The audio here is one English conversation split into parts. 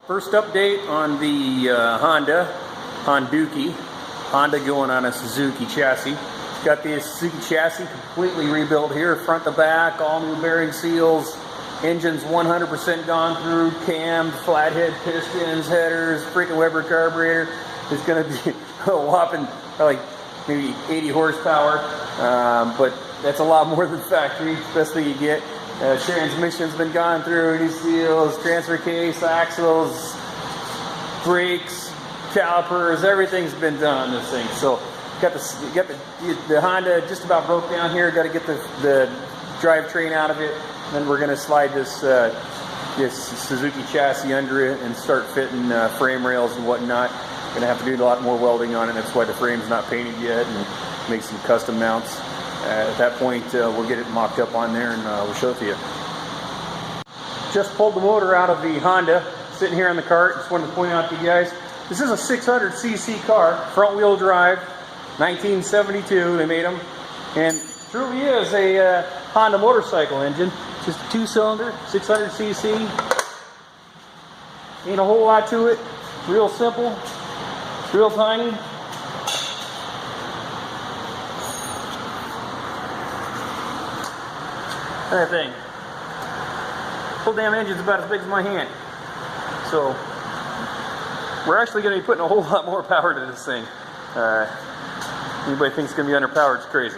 First update on the Honda going on a Suzuki chassis. Got the Suzuki chassis completely rebuilt here, front to back, all new bearing seals, engines 100% gone through, cammed, flathead pistons, headers, freaking Weber carburetor. It's going to be a whopping like maybe 80 horsepower, but that's a lot more than factory. Best thing you get. Transmission's been gone through, new seals, transfer case, axles, brakes, calipers, everything's been done on this thing. So got the Honda just about broke down here. Got to get the drivetrain out of it. Then we're going to slide this Suzuki chassis under it and start fitting frame rails and whatnot. Going to have to do a lot more welding on it. That's why the frame's not painted yet, and make some custom mounts. At that point, we'll get it mocked up on there and we'll show it to you. Just pulled the motor out of the Honda, sitting here on the cart. Just wanted to point out to you guys, this is a 600cc car, front wheel drive, 1972 they made them, and truly is a Honda motorcycle engine. Just a 2-cylinder, 600cc. Ain't a whole lot to it. Real simple, real tiny. That thing. Whole damn engine's about as big as my hand. So we're actually going to be putting a whole lot more power to this thing. Anybody thinks it's going to be underpowered is crazy.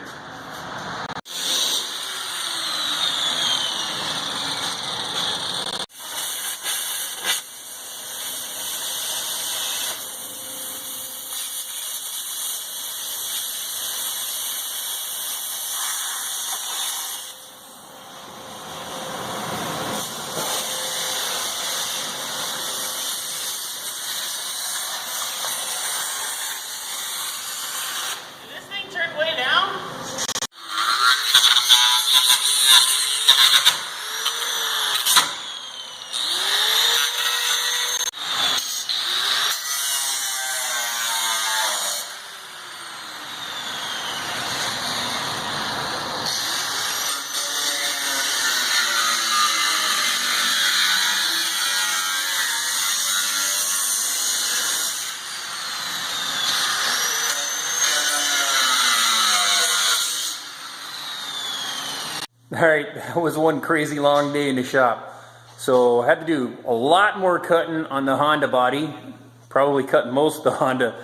Alright, that was one crazy long day in the shop. So I had to do a lot more cutting on the Honda body. Probably cutting most of the Honda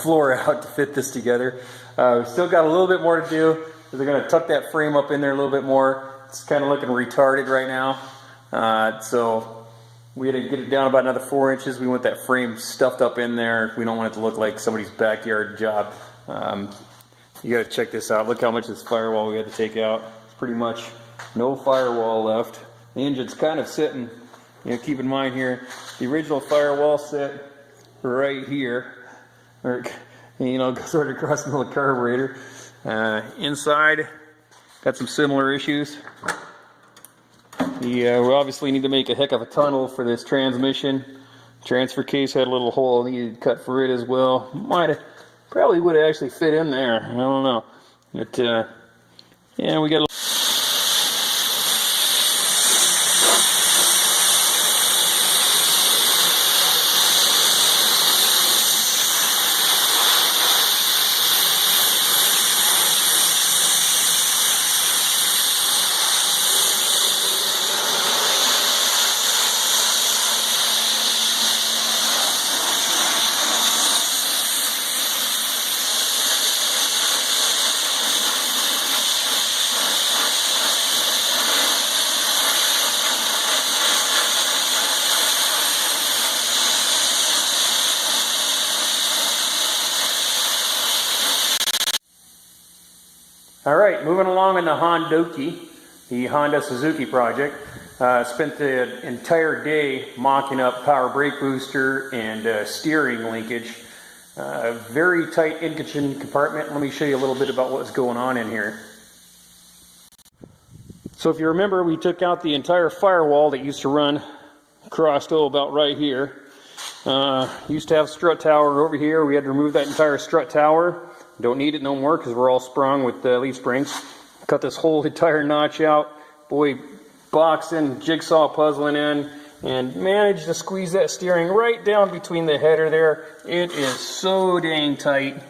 floor out to fit this together. Still got a little bit more to do. They're going to tuck that frame up in there a little bit more. It's kind of looking retarded right now. So we had to get it down about another 4 inches. We want that frame stuffed up in there. We don't want it to look like somebody's backyard job. You got to check this out. Look how much of this firewall we had to take out. Pretty much no firewall left. The engine's kind of sitting, you know, keep in mind here, the original firewall sit right here, or, you know, sort of across the middle of the carburetor. Inside, got some similar issues. We obviously need to make a heck of a tunnel for this transmission. Transfer case had a little hole needed cut for it as well. Probably would have actually fit in there. I don't know. But, yeah, we got a little. Alright, moving along in the the Honda Suzuki project. Spent the entire day mocking up power brake booster and steering linkage. Very tight engine compartment. Let me show you a little bit about what's going on in here. So if you remember, we took out the entire firewall that used to run across about right here. Used to have strut tower over here. We had to remove that entire strut tower. Don't need it no more because we're all sprung with leaf springs. Cut this whole entire notch out. Boy, boxing, jigsaw puzzling in, and managed to squeeze that steering right down between the header there. It is so dang tight,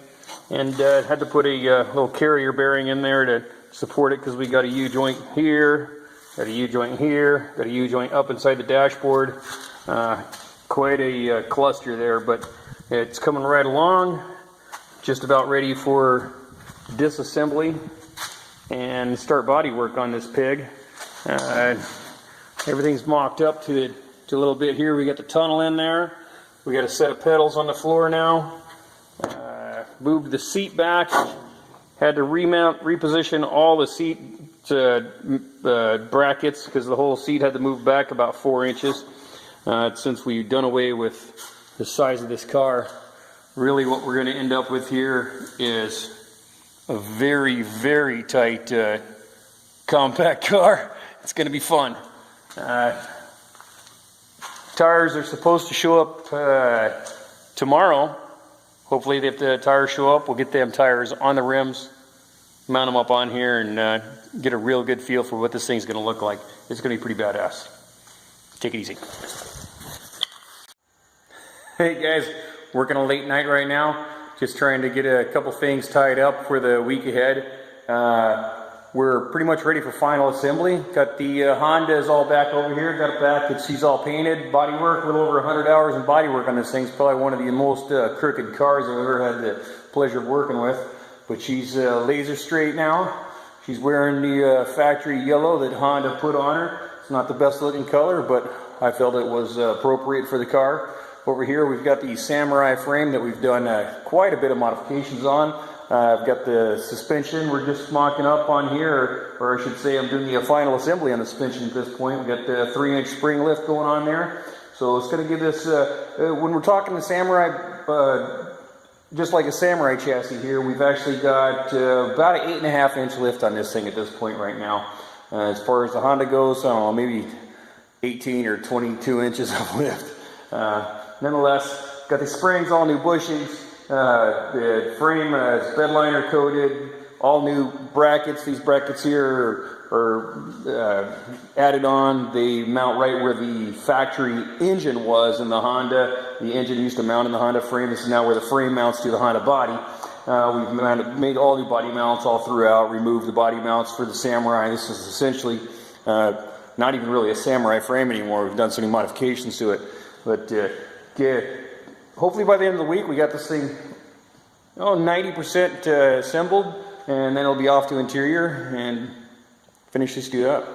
and had to put a little carrier bearing in there to support it because we got a U-joint here, got a U-joint here, got a U-joint up inside the dashboard. Quite a cluster there, but it's coming right along, just about ready for disassembly and start body work on this pig. Everything's mocked up to a little bit here. We got the tunnel in there. We got a set of pedals on the floor now. Moved the seat back. Had to reposition all the seat brackets because the whole seat had to move back about 4 inches. Since we've done away with the size of this car, really what we're going to end up with here is a very, very tight compact car. It's going to be fun. Tires are supposed to show up tomorrow. Hopefully if the tires show up, we'll get them tires on the rims, mount them up on here, and get a real good feel for what this thing's going to look like. It's going to be pretty badass. Take it easy. Hey guys, working a late night right now. Just trying to get a couple things tied up for the week ahead. We're pretty much ready for final assembly. Got the Hondas all back over here. Got it back. She's all painted. Body work, a little over 100 hours in body work on this thing. It's probably one of the most crooked cars I've ever had the pleasure of working with. But she's laser straight now. She's wearing the factory yellow that Honda put on her. It's not the best looking color, but I felt it was appropriate for the car. Over here we've got the Samurai frame that we've done quite a bit of modifications on. I've got the suspension we're just mocking up on here, or I should say I'm doing the final assembly on the suspension at this point. We've got the 3-inch spring lift going on there. So it's going to give this, when we're talking the Samurai, just like a Samurai chassis here, we've actually got about an 8.5-inch lift on this thing at this point right now. As far as the Honda goes, I don't know, maybe 18 or 22 inches of lift. Nonetheless, got the springs, all new bushings, the frame is bed liner coated, all new brackets. These brackets here are added on. They mount right where the factory engine was in the Honda. The engine used to mount in the Honda frame. This is now where the frame mounts to the Honda body. We've made all new body mounts all throughout, removed the body mounts for the Samurai. This is essentially not even really a Samurai frame anymore. We've done so many modifications to it. But hopefully by the end of the week we got this thing 90% assembled, and then it'll be off to interior and finish this dude up.